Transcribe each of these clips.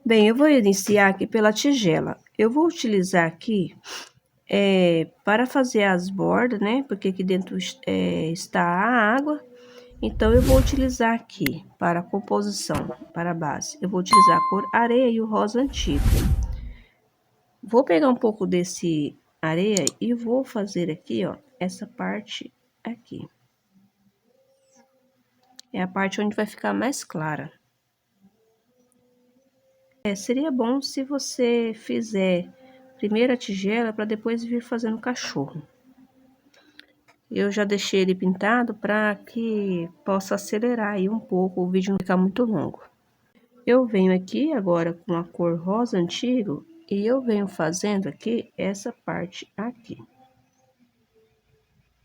Bem, eu vou iniciar aqui pela tigela. Eu vou utilizar aqui para fazer as bordas, né? Porque aqui dentro está a água. Então, eu vou utilizar aqui para a composição, para a base. Eu vou utilizar a cor areia e o rosa antigo. Vou pegar um pouco desse areia e vou fazer aqui, ó, essa parte aqui. É a parte onde vai ficar mais clara. Seria bom se você fizer primeiro a tigela para depois vir fazendo o cachorro. Eu já deixei ele pintado para que possa acelerar aí um pouco, o vídeo não ficar muito longo. Eu venho aqui agora com a cor rosa antigo e eu venho fazendo aqui essa parte aqui.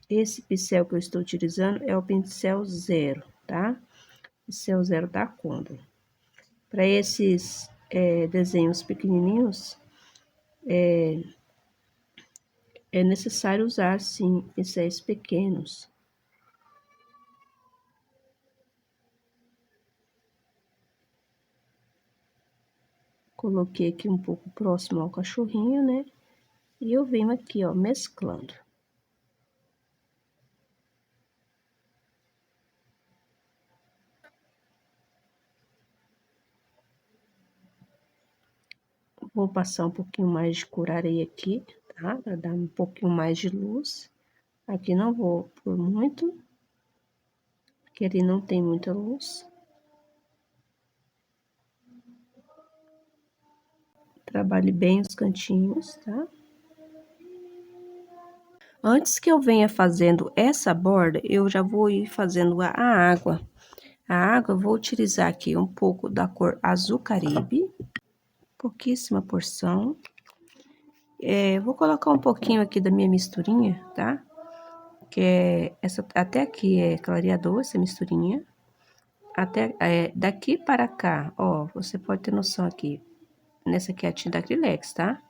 Esse pincel que eu estou utilizando é o pincel 0, tá? Pincel 0 da Condor. Para esses desenhos pequenininhos, é necessário usar, sim, pincéis pequenos. Coloquei aqui um pouco próximo ao cachorrinho, né? E eu venho aqui, ó, mesclando. Vou passar um pouquinho mais de cor areia aqui, tá? Para dar um pouquinho mais de luz. Aqui não vou por muito, porque ali não tem muita luz. Trabalhe bem os cantinhos, tá? Antes que eu venha fazendo essa borda, eu já vou ir fazendo a água. A água, eu vou utilizar aqui um pouco da cor azul caribe, pouquíssima porção. Vou colocar um pouquinho aqui da minha misturinha, tá? Que é essa, até aqui é clareador, essa misturinha. Daqui para cá, ó, você pode ter noção aqui. Nessa aqui é a tinta acrylex, tá?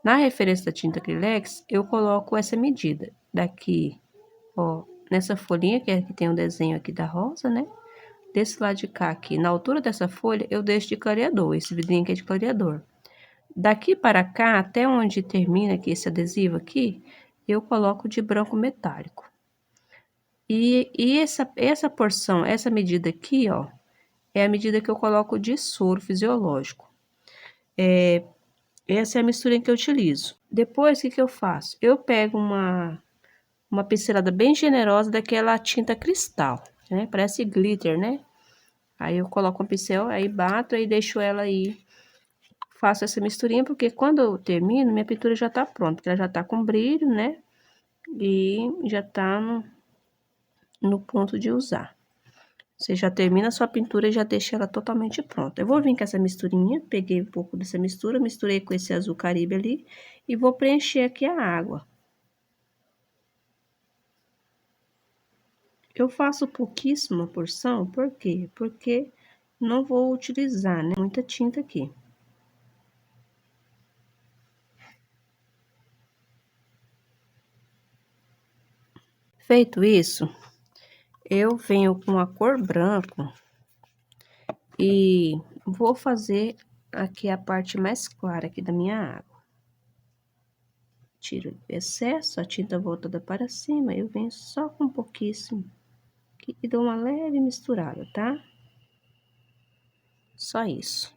Na referência da tinta acrylex, eu coloco essa medida. Daqui, ó, nessa folhinha que tem um desenho aqui da rosa, né? Desse lado de cá aqui, na altura dessa folha, eu deixo de clareador. Esse vidrinho aqui é de clareador. Daqui para cá, até onde termina aqui esse adesivo aqui, eu coloco de branco metálico. E essa porção, essa medida aqui, ó, é a medida que eu coloco de soro fisiológico. Essa é a mistura que eu utilizo. Depois, o que eu faço? Eu pego uma pincelada bem generosa daquela tinta cristal, né? Parece glitter, né? Aí eu coloco um pincel, aí bato, aí deixo ela aí. Faço essa misturinha, porque quando eu termino, minha pintura já tá pronta, porque ela já tá com brilho, né? E já tá no ponto de usar. Você já termina a sua pintura e já deixa ela totalmente pronta. Eu vou vir com essa misturinha, peguei um pouco dessa mistura, misturei com esse azul caribe ali e vou preencher aqui a água. Eu faço pouquíssima porção, por quê? Porque não vou utilizar, né, muita tinta aqui. Feito isso, eu venho com a cor branco e vou fazer aqui a parte mais clara aqui da minha água. Tiro o excesso, a tinta voltada para cima, eu venho só com um pouquíssimo aqui e dou uma leve misturada, tá? Só isso.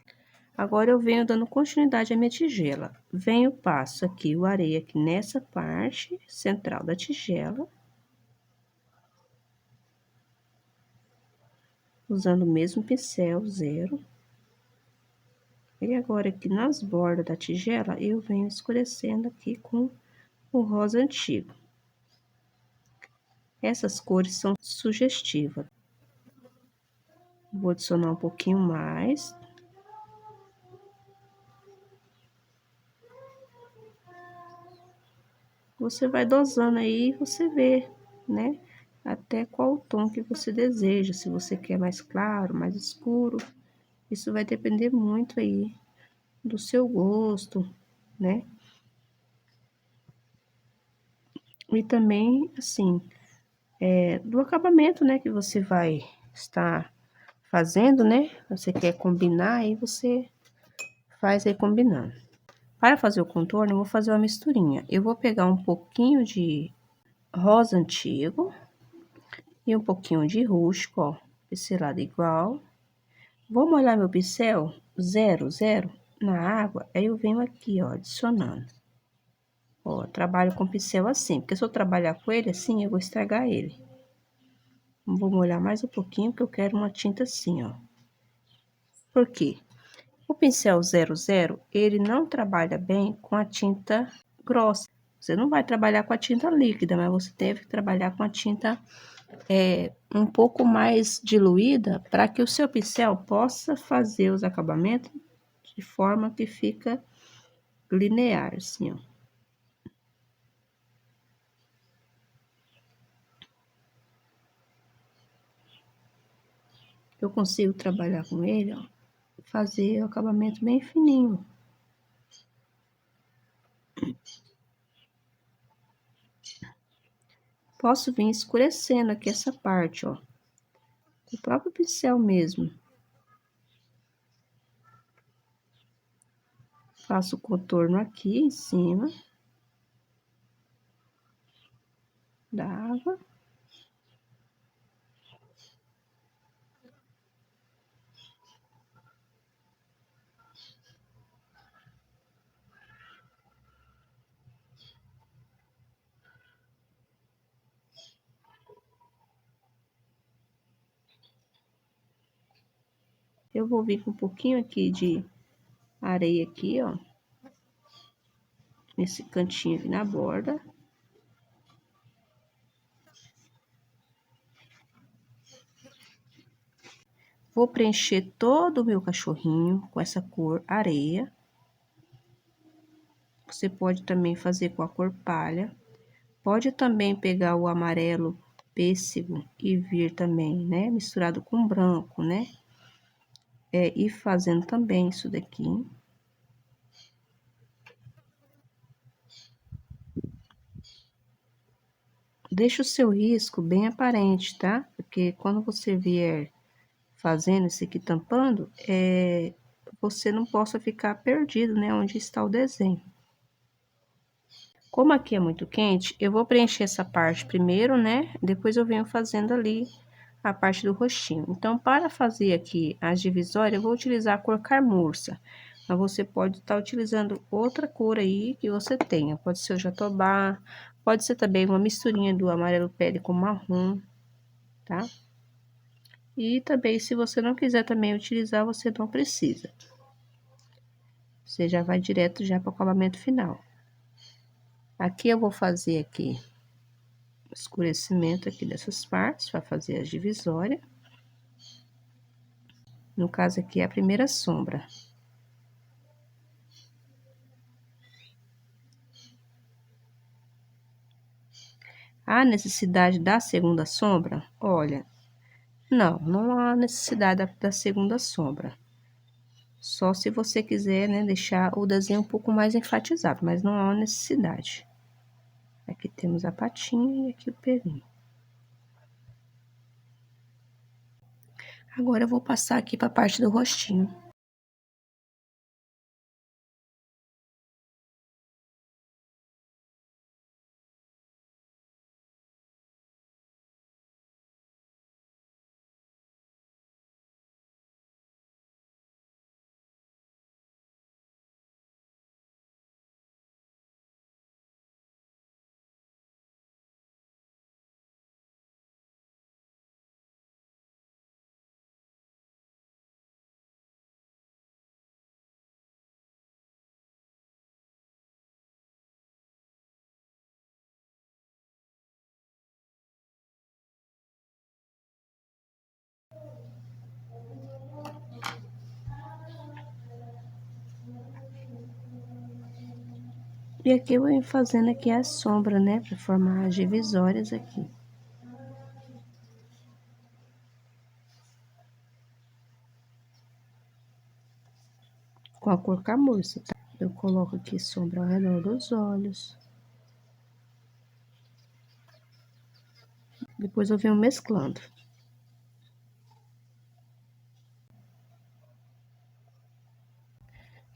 Agora eu venho dando continuidade à minha tigela. Venho, passo aqui o areia aqui nessa parte central da tigela. Usando o mesmo pincel 0. E agora aqui nas bordas da tigela, eu venho escurecendo aqui com o rosa antigo. Essas cores são sugestivas. Vou adicionar um pouquinho mais. Você vai dosando aí, você vê, né? Até qual tom que você deseja, se você quer mais claro, mais escuro. Isso vai depender muito aí do seu gosto, né? E também, assim, do acabamento, né, que você vai estar fazendo, né? Você quer combinar, aí você faz aí combinando. Para fazer o contorno, eu vou fazer uma misturinha. Eu vou pegar um pouquinho de rosa antigo e um pouquinho de rústico, ó, pincelado igual. Vou molhar meu pincel 00 na água, aí eu venho aqui, ó, adicionando. Ó, trabalho com pincel assim, porque se eu trabalhar com ele assim, eu vou estragar ele. Vou molhar mais um pouquinho, porque eu quero uma tinta assim, ó. Por quê? O pincel 00, ele não trabalha bem com a tinta grossa. Você não vai trabalhar com a tinta líquida, mas você deve trabalhar com a tinta um pouco mais diluída para que o seu pincel possa fazer os acabamentos de forma que fica linear, assim, ó. Eu consigo trabalhar com ele, ó, fazer o acabamento bem fininho. Posso vir escurecendo aqui essa parte, ó, com o próprio pincel mesmo. Faço o contorno aqui em cima da água. Eu vou vir com um pouquinho aqui de areia aqui, ó, nesse cantinho aqui na borda. Vou preencher todo o meu cachorrinho com essa cor areia. Você pode também fazer com a cor palha. Pode também pegar o amarelo pêssego e vir também, né, misturado com branco, né? E fazendo também isso daqui. Deixa o seu risco bem aparente, tá? Porque quando você vier fazendo isso aqui, tampando, você não possa ficar perdido, né, onde está o desenho. Como aqui é muito quente, eu vou preencher essa parte primeiro, né? Depois eu venho fazendo ali a parte do rostinho. Então, para fazer aqui as divisórias, eu vou utilizar a cor carmurça. Mas você pode estar utilizando outra cor aí que você tenha. Pode ser o jatobá, pode ser também uma misturinha do amarelo pele com marrom, tá? E também, se você não quiser também utilizar, você não precisa. Você já vai direto já para o acabamento final. Aqui eu vou fazer aqui escurecimento aqui dessas partes, para fazer as divisórias. No caso aqui é a primeira sombra. A necessidade da segunda sombra? Olha, não há necessidade da segunda sombra. Só se você quiser, né, deixar o desenho um pouco mais enfatizado, mas não há necessidade. Aqui temos a patinha e aqui o pelinho. Agora eu vou passar aqui para a parte do rostinho. E aqui eu vou fazendo aqui a sombra, né, para formar as divisórias aqui. Com a cor camurça, tá? Eu coloco aqui sombra ao redor dos olhos. Depois eu venho mesclando.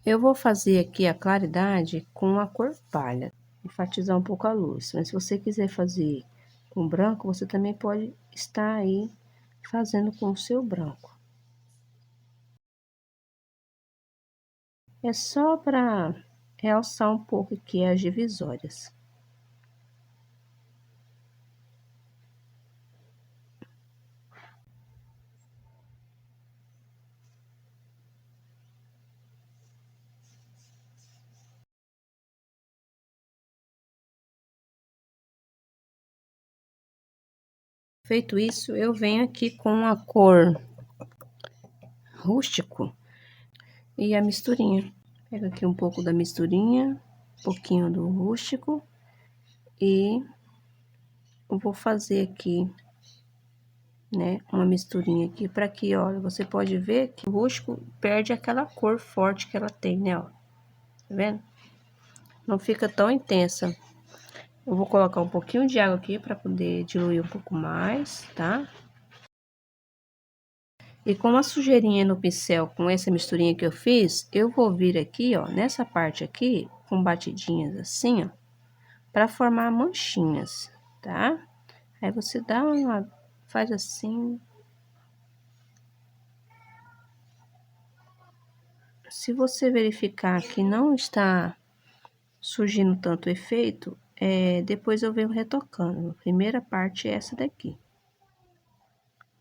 Eu vou fazer aqui a claridade com a cor palha, enfatizar um pouco a luz. Mas se você quiser fazer com branco, você também pode estar aí fazendo com o seu branco. É só para realçar um pouco aqui as divisórias. Feito isso, eu venho aqui com a cor rústico e a misturinha. Pego aqui um pouco da misturinha, um pouquinho do rústico e eu vou fazer aqui, né, uma misturinha aqui para que, olha, você pode ver que o rústico perde aquela cor forte que ela tem, né, ó. Tá vendo? Não fica tão intensa. Eu vou colocar um pouquinho de água aqui para poder diluir um pouco mais, tá? E com a sujeirinha no pincel, com essa misturinha que eu fiz, eu vou vir aqui, ó, nessa parte aqui, com batidinhas assim, ó, para formar manchinhas, tá? Aí você dá uma, faz assim. Se você verificar que não está surgindo tanto efeito, depois eu venho retocando. A primeira parte é essa daqui,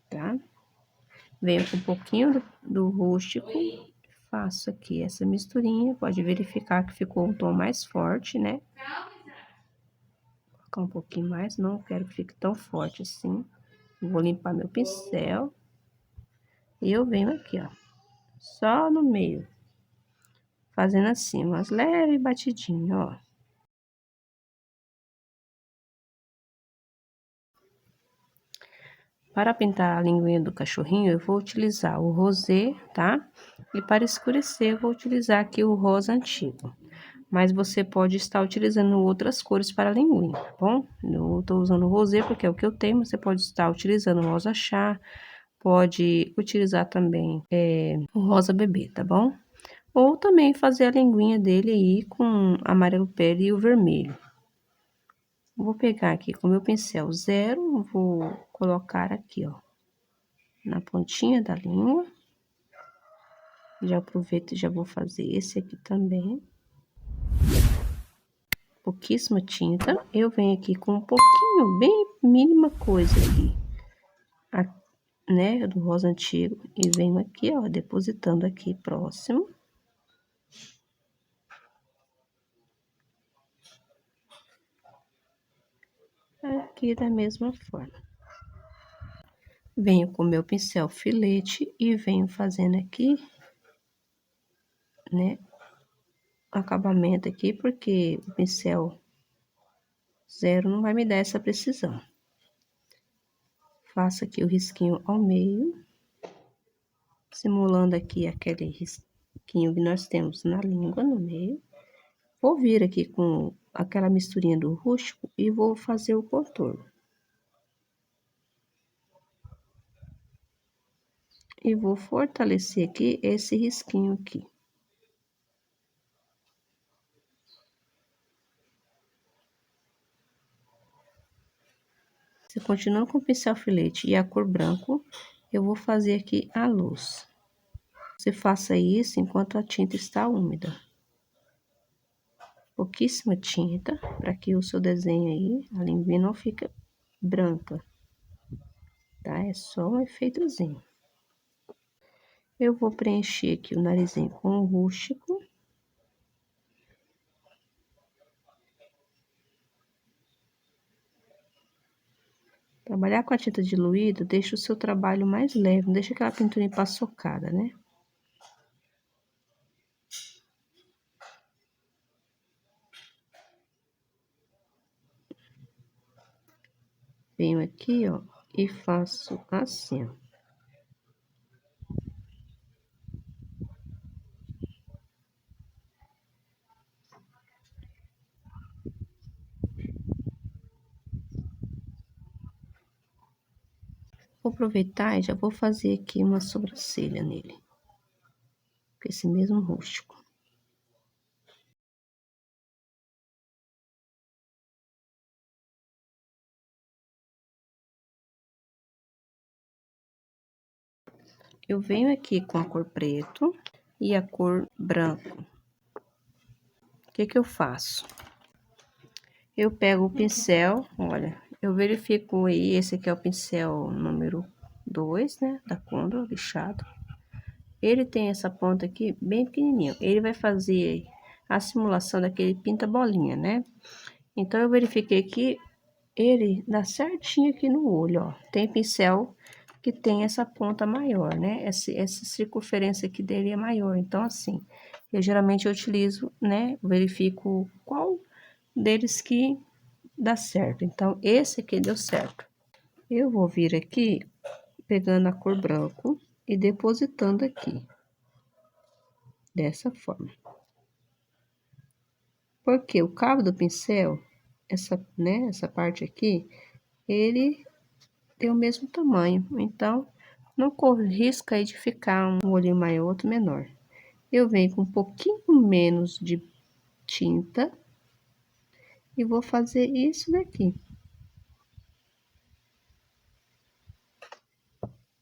tá? Venho com um pouquinho do rústico, faço aqui essa misturinha, pode verificar que ficou um tom mais forte, né? Vou colocar um pouquinho mais, não quero que fique tão forte assim. Vou limpar meu pincel e eu venho aqui, ó, só no meio, fazendo assim, umas leves batidinhas, ó. Para pintar a linguinha do cachorrinho, eu vou utilizar o rosé, tá? E para escurecer, eu vou utilizar aqui o rosa antigo. Mas você pode estar utilizando outras cores para a linguinha, tá bom? Eu tô usando o rosé porque é o que eu tenho, você pode estar utilizando o rosa chá, pode utilizar também o rosa bebê, tá bom? Ou também fazer a linguinha dele aí com amarelo pele e o vermelho. Vou pegar aqui com o meu pincel zero, vou colocar aqui, ó, na pontinha da língua. Já aproveito e já vou fazer esse aqui também. Pouquíssima tinta. Eu venho aqui com um pouquinho, bem mínima coisa aqui, né, do rosa antigo. E venho aqui, ó, depositando aqui próximo. Aqui da mesma forma. Venho com meu pincel filete e venho fazendo aqui, né, acabamento aqui, porque o pincel zero não vai me dar essa precisão. Faço aqui o risquinho ao meio, simulando aqui aquele risquinho que nós temos na língua no meio. Vou vir aqui com aquela misturinha do rústico e vou fazer o contorno. E vou fortalecer aqui esse risquinho aqui. Você continua com o pincel filete e a cor branco, eu vou fazer aqui a luz. Você faça isso enquanto a tinta está úmida. Pouquíssima tinta, para que o seu desenho aí, a linguinha não fique branca, tá? É só um efeitozinho. Eu vou preencher aqui o narizinho com o rústico. Trabalhar com a tinta diluída deixa o seu trabalho mais leve, não deixa aquela pintura empaçocada, né? Venho aqui, ó, e faço assim, ó. Vou aproveitar e já vou fazer aqui uma sobrancelha nele. Com esse mesmo rústico. eu venho aqui com a cor preto e a cor branco. O que que eu faço? Eu pego o pincel, olha, eu verifico aí, esse aqui é o pincel número 2, né, da Condor, lixado. Ele tem essa ponta aqui bem pequenininho. Ele vai fazer a simulação daquele pinta-bolinha, né? Então, eu verifiquei que ele dá certinho aqui no olho, ó. Tem pincel que tem essa ponta maior, né? Essa circunferência aqui dele é maior. Então, assim, eu geralmente utilizo, né? Verifico qual deles que dá certo. Então, esse aqui deu certo. Eu vou vir aqui, pegando a cor branco e depositando aqui. Dessa forma. Porque o cabo do pincel, essa parte aqui, ele tem o mesmo tamanho. Então, não corre risco aí de ficar um olhinho maior, outro menor. Eu venho com um pouquinho menos de tinta e vou fazer isso daqui,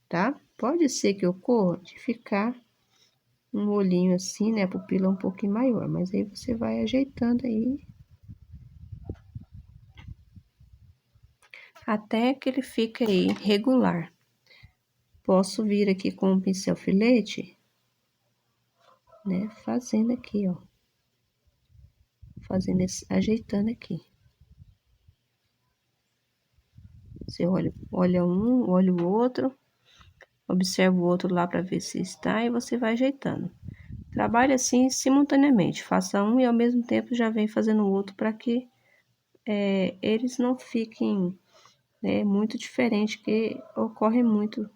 tá? Pode ser que ocorra de ficar um olhinho assim, né? A pupila um pouquinho maior, mas aí você vai ajeitando aí até que ele fique aí regular. Posso vir aqui com um pincel filete, né? Fazendo aqui, ó. Fazendo esse, ajeitando aqui. Você olha um, olha o outro, observa o outro lá para ver se está e você vai ajeitando. Trabalhe assim simultaneamente. Faça um e ao mesmo tempo já vem fazendo o outro para que eles não fiquem muito diferentes, que ocorre muito,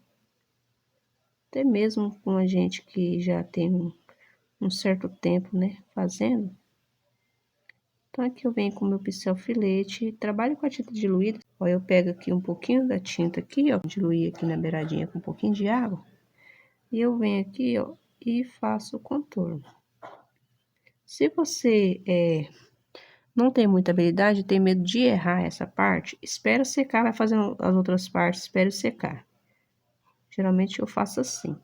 até mesmo com a gente que já tem um certo tempo, né, fazendo. Então, aqui eu venho com o meu pincel filete, trabalho com a tinta diluída. Ó, eu pego aqui um pouquinho da tinta aqui, ó, diluir aqui na beiradinha com um pouquinho de água. E eu venho aqui, ó, e faço o contorno. Se você não tem muita habilidade, tem medo de errar essa parte, espera secar, vai fazendo as outras partes, espera secar. Geralmente eu faço assim.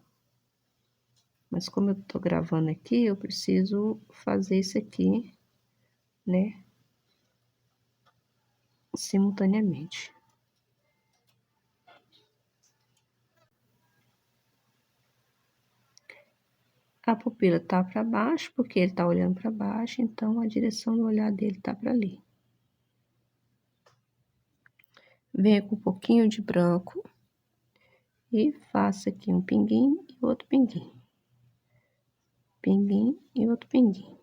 Mas como eu tô gravando aqui, eu preciso fazer isso aqui, né, simultaneamente. A pupila tá para baixo, porque ele tá olhando para baixo, então a direção do olhar dele tá para ali. Venho com um pouquinho de branco e faço aqui um pinguinho e outro pinguinho. Pinguinho e outro pinguinho.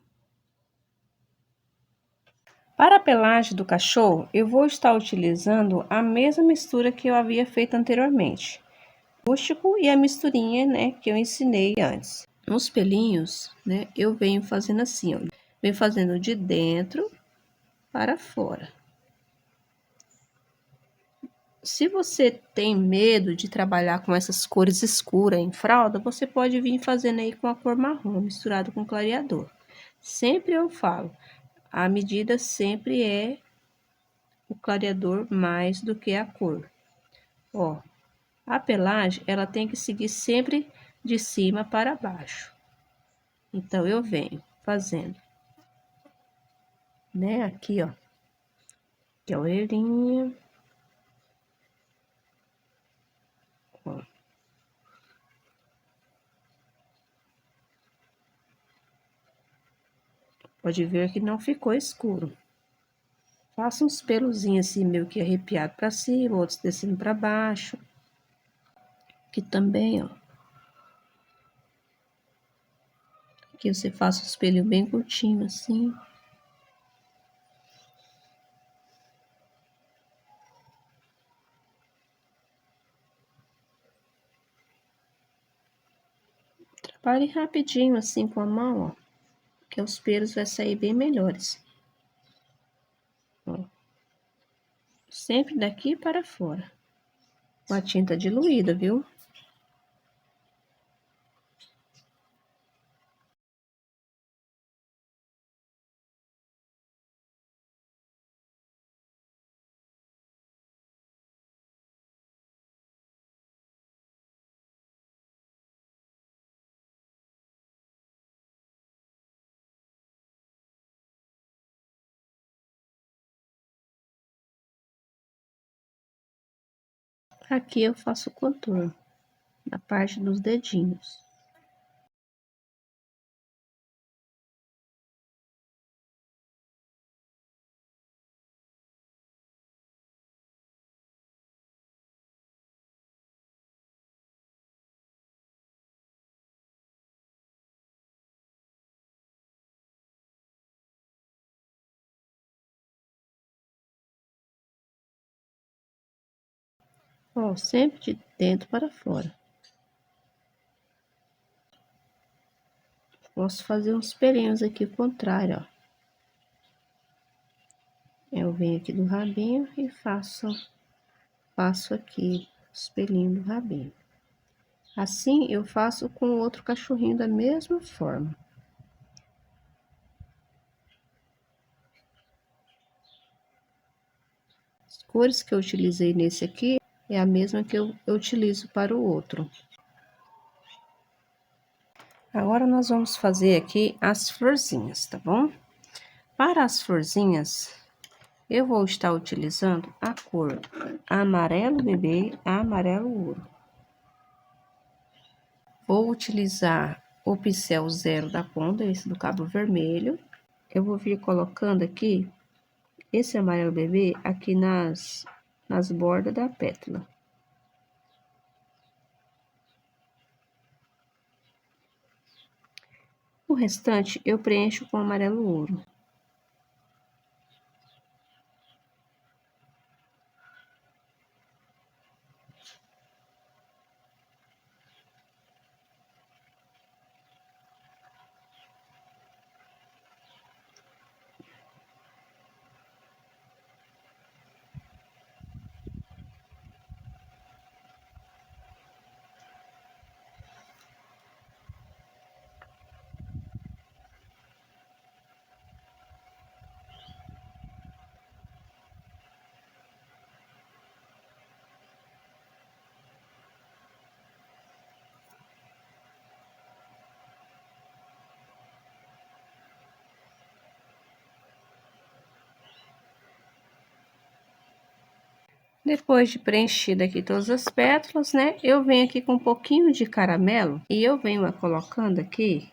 Para a pelagem do cachorro, eu vou estar utilizando a mesma mistura que eu havia feito anteriormente. Rústico e a misturinha, né, que eu ensinei antes. Nos pelinhos, né, eu venho fazendo assim, ó. Venho fazendo de dentro para fora. Se você tem medo de trabalhar com essas cores escuras em fralda, você pode vir fazendo aí com a cor marrom, misturado com clareador. Sempre eu falo, a medida sempre é o clareador mais do que a cor. Ó, a pelagem, ela tem que seguir sempre de cima para baixo. Então, eu venho fazendo, né, aqui, ó, que é a orelhinha. Ó. Pode ver que não ficou escuro. Faça uns pelozinhos assim, meio que arrepiado para cima, outros descendo para baixo. Aqui também, ó. Aqui você faça os pelinhos bem curtinhos assim. Trabalhe rapidinho assim com a mão, ó. Que os pelos vai sair bem melhores. Ó. Sempre daqui para fora. Com a tinta diluída, viu? Aqui eu faço o contorno, na parte dos dedinhos. Ó, sempre de dentro para fora. Posso fazer uns pelinhos aqui contrário, ó. Eu venho aqui do rabinho e faço aqui os pelinhos do rabinho. Assim, eu faço com o outro cachorrinho da mesma forma. As cores que eu utilizei nesse aqui é a mesma que eu utilizo para o outro. Agora, nós vamos fazer aqui as florzinhas, tá bom? Para as florzinhas, eu vou estar utilizando a cor amarelo bebê, amarelo ouro. Vou utilizar o pincel 0 da Ponda, esse do cabo vermelho. Eu vou vir colocando aqui esse amarelo bebê aqui nas bordas da pétala. O restante eu preencho com amarelo ouro. Depois de preenchido aqui todas as pétalas, né? Eu venho aqui com um pouquinho de caramelo e eu venho colocando aqui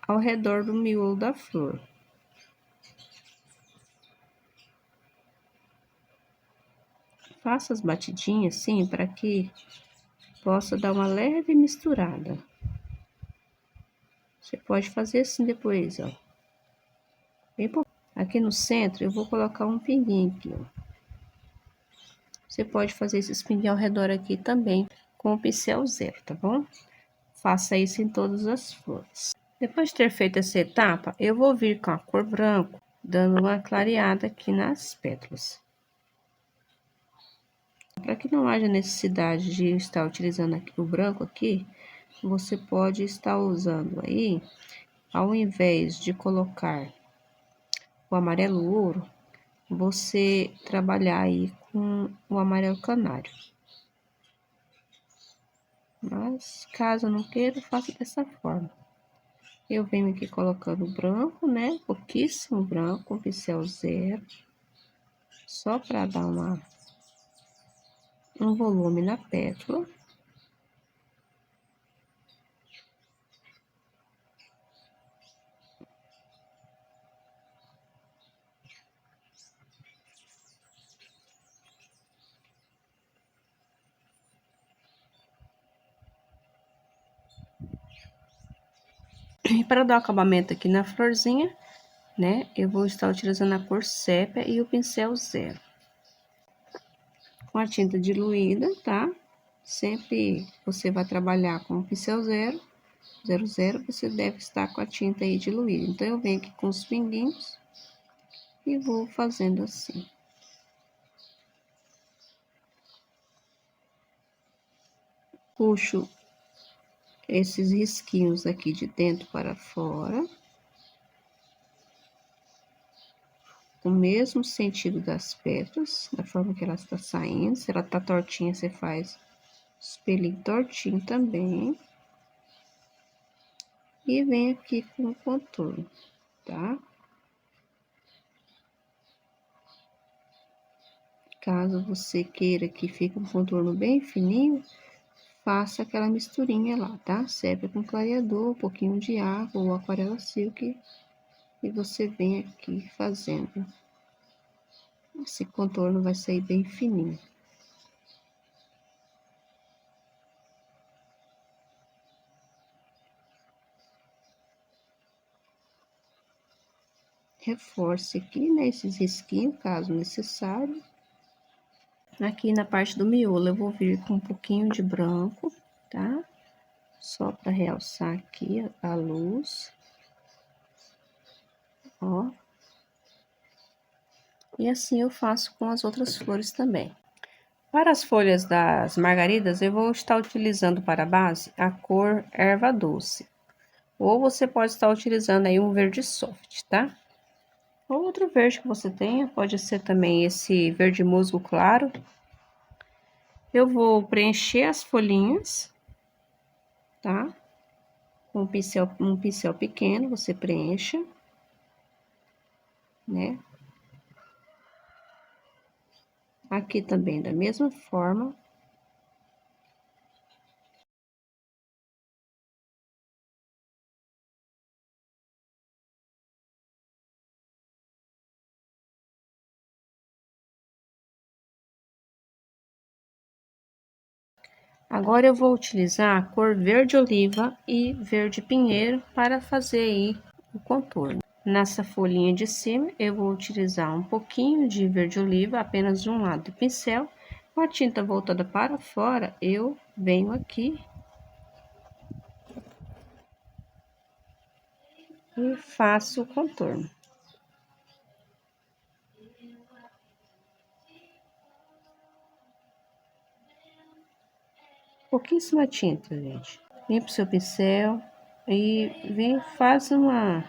ao redor do miolo da flor. Faço as batidinhas assim para que possa dar uma leve misturada. Você pode fazer assim depois, ó. Bem pouquinho. Aqui no centro eu vou colocar um pinguinho aqui, ó. Você pode fazer esses pinguinhos ao redor aqui também com o pincel 0, tá bom? Faça isso em todas as flores. Depois de ter feito essa etapa, eu vou vir com a cor branco, dando uma clareada aqui nas pétalas. Para que não haja necessidade de estar utilizando aqui o branco aqui, você pode estar usando aí, ao invés de colocar o amarelo ouro, você trabalhar aí com o amarelo canário. Mas, caso não queira, faça dessa forma. Eu venho aqui colocando branco, né? Pouquíssimo branco, com pincel 0. Só para dar um volume na pétala. E para dar o acabamento aqui na florzinha, né? Eu vou estar utilizando a cor sépia e o pincel 0. Com a tinta diluída, tá? Sempre você vai trabalhar com o pincel 0, 00, você deve estar com a tinta aí diluída. Então, eu venho aqui com os pinguinhos e vou fazendo assim. Puxo esses risquinhos aqui de dentro para fora. O mesmo sentido das pétalas, da forma que ela está saindo. Se ela tá tortinha, você faz os pelinhos tortinho também. E vem aqui com o contorno, tá? Caso você queira que fique um contorno bem fininho, faça aquela misturinha lá, tá? Serve com clareador, um pouquinho de água ou aquarela silk e você vem aqui fazendo. Esse contorno vai sair bem fininho. Reforce aqui, né, esses risquinhos, caso necessário. Aqui na parte do miolo eu vou vir com um pouquinho de branco, tá? Só para realçar aqui a luz. Ó. E assim eu faço com as outras flores também. Para as folhas das margaridas, eu vou estar utilizando para a base a cor erva doce. Ou você pode estar utilizando aí um verde soft, tá? Ou outro verde que você tenha, pode ser também esse verde musgo claro. Eu vou preencher as folhinhas, tá? Com um pincel pequeno, você preencha, né? Aqui também da mesma forma. Agora eu vou utilizar a cor verde oliva e verde pinheiro para fazer aí o contorno. Nessa folhinha de cima eu vou utilizar um pouquinho de verde oliva, apenas de um lado do pincel. Com a tinta voltada para fora, eu venho aqui e faço o contorno. Pouquíssima tinta, gente. Vem pro seu pincel e vem faz uma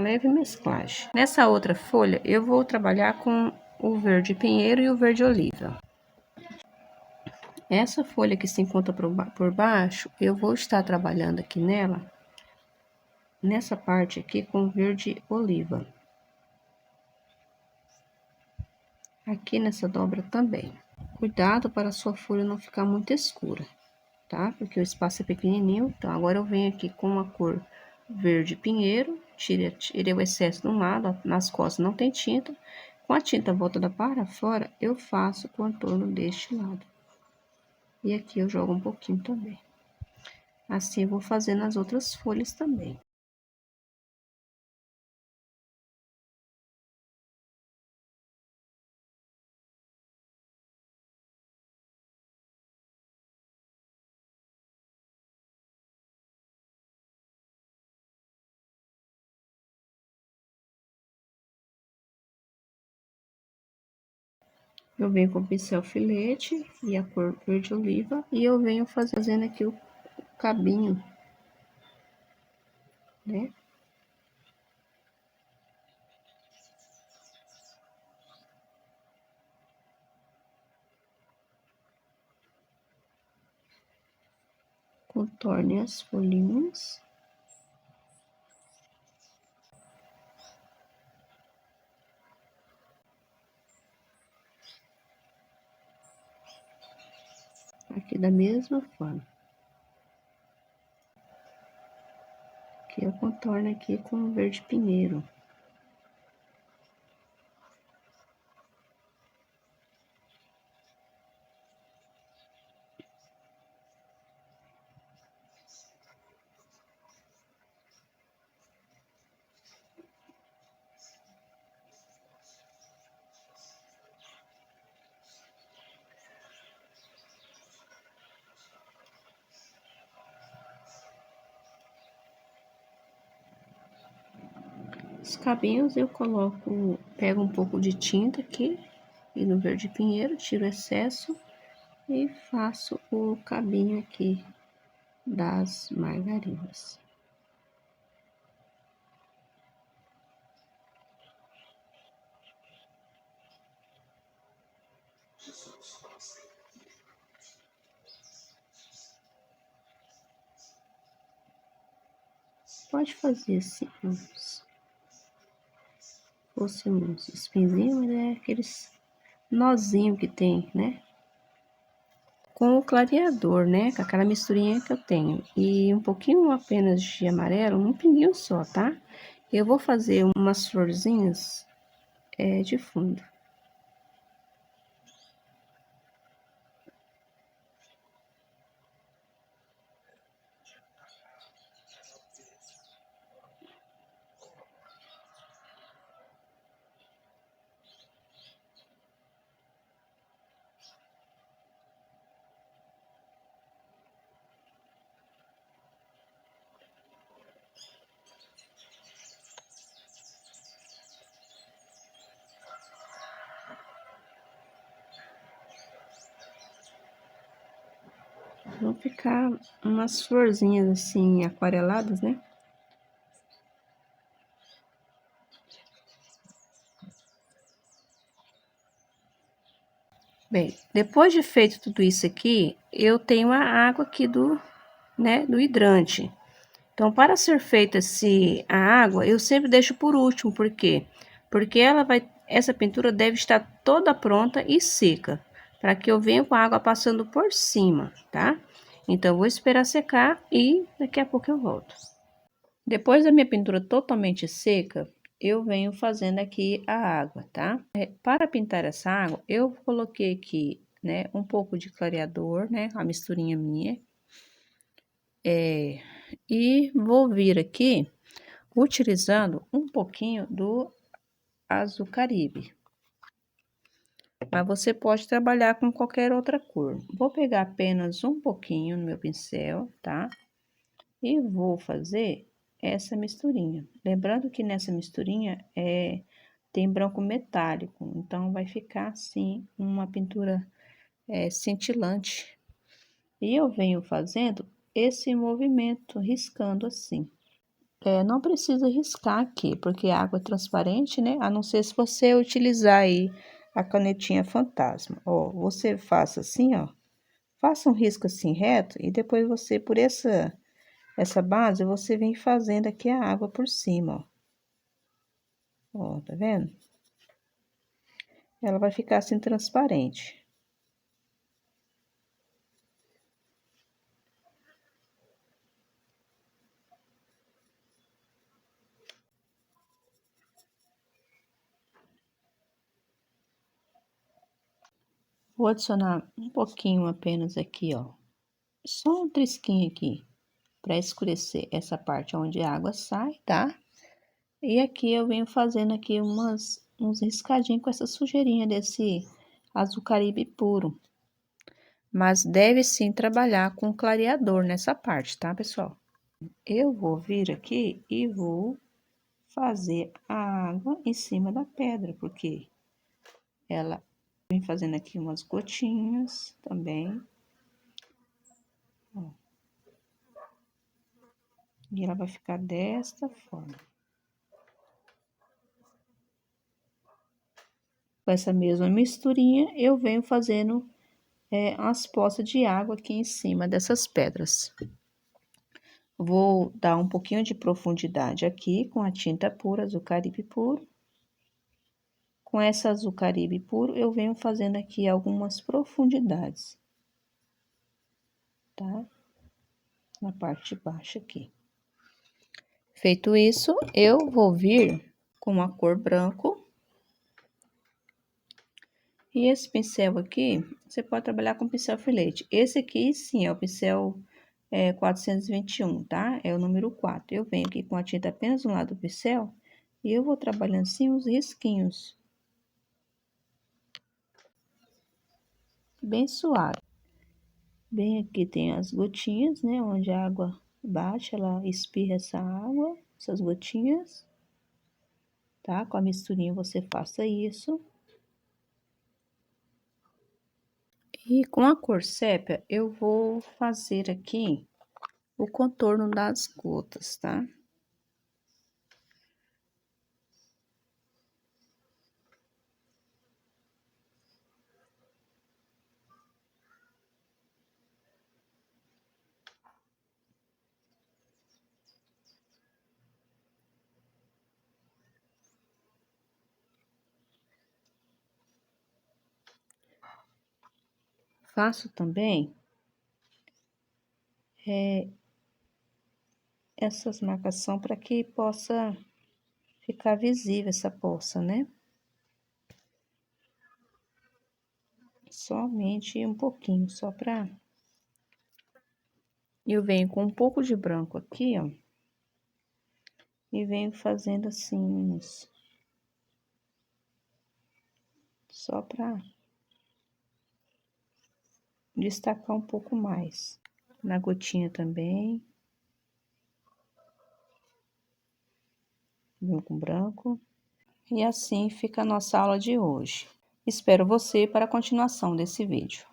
leve mesclagem. Nessa outra folha eu vou trabalhar com o verde pinheiro e o verde oliva. Essa folha que se encontra por baixo, eu vou estar trabalhando aqui nela, nessa parte aqui com verde oliva. Aqui nessa dobra também. Cuidado para a sua folha não ficar muito escura, tá? Porque o espaço é pequenininho. Então, agora eu venho aqui com a cor verde pinheiro, tirei o excesso de um lado, ó, nas costas não tem tinta. Com a tinta voltada para fora, eu faço o contorno deste lado. E aqui eu jogo um pouquinho também. Assim eu vou fazendo as outras folhas também. Eu venho com o pincel filete e a cor verde oliva e eu venho fazendo aqui o cabinho, né? Contorne as folhinhas. Aqui da mesma forma. Aqui eu contorno aqui com o verde pinheiro. Os cabinhos eu coloco, pego um pouco de tinta aqui e no verde pinheiro, tiro o excesso e faço o cabinho aqui das margaridas. Pode fazer assim, fosse uns espinzinhos, mas é aqueles nozinho que tem, né? Com o clareador, né? Com aquela misturinha que eu tenho. E um pouquinho apenas de amarelo, um pinguinho só, tá? Eu vou fazer umas florzinhas de fundo. Vão ficar umas florzinhas assim, aquareladas, né? Bem, depois de feito tudo isso aqui, eu tenho a água aqui do hidrante. Então, para ser feita a água, eu sempre deixo por último, por quê? Porque essa pintura deve estar toda pronta e seca, para que eu venha com a água passando por cima, tá? Então, eu vou esperar secar e daqui a pouco eu volto. Depois da minha pintura totalmente seca, eu venho fazendo aqui a água, tá? Para pintar essa água, eu coloquei aqui, né, um pouco de clareador, né, a misturinha minha. E vou vir aqui utilizando um pouquinho do azul Caribe. Mas você pode trabalhar com qualquer outra cor. Vou pegar apenas um pouquinho no meu pincel, tá? E vou fazer essa misturinha. Lembrando que nessa misturinha tem branco metálico, então vai ficar assim uma pintura cintilante. E eu venho fazendo esse movimento, riscando assim. Não precisa riscar aqui, porque a água é transparente, né? A não ser se você utilizar aí a canetinha fantasma. Ó, você faça assim, ó. Faça um risco assim reto e depois você, por essa base, você vem fazendo aqui a água por cima, ó. Ó, tá vendo? Ela vai ficar assim transparente. Vou adicionar um pouquinho apenas aqui, ó. Só um trisquinho aqui, para escurecer essa parte onde a água sai, tá? E aqui eu venho fazendo aqui uns riscadinhos com essa sujeirinha desse azul Caribe puro. Mas deve sim trabalhar com clareador nessa parte, tá, pessoal? Eu vou vir aqui e vou fazer a água em cima da pedra, porque ela vem fazendo aqui umas gotinhas também. Ó. E ela vai ficar desta forma. Com essa mesma misturinha, eu venho fazendo as poças de água aqui em cima dessas pedras. Vou dar um pouquinho de profundidade aqui com a tinta pura, azul Caribe puro. Com essa azul Caribe puro, eu venho fazendo aqui algumas profundidades, tá? Na parte de baixo aqui. Feito isso, eu vou vir com a cor branco. E esse pincel aqui, você pode trabalhar com pincel filete. Esse aqui, sim, é o pincel 421, tá? É o número 4. Eu venho aqui com a tinta apenas no lado do pincel e eu vou trabalhando assim os risquinhos. Bem suave. Bem aqui tem as gotinhas, né? Onde a água bate, ela espirra essa água, essas gotinhas. Tá? Com a misturinha você faça isso. E com a cor sépia, eu vou fazer aqui o contorno das gotas, tá? Faço também essas marcação para que possa ficar visível essa poça, né? Somente um pouquinho, só pra... Eu venho com um pouco de branco aqui, ó. E venho fazendo assim, só pra destacar um pouco mais. Na gotinha também. Venho com branco. E assim fica a nossa aula de hoje. Espero você para a continuação desse vídeo.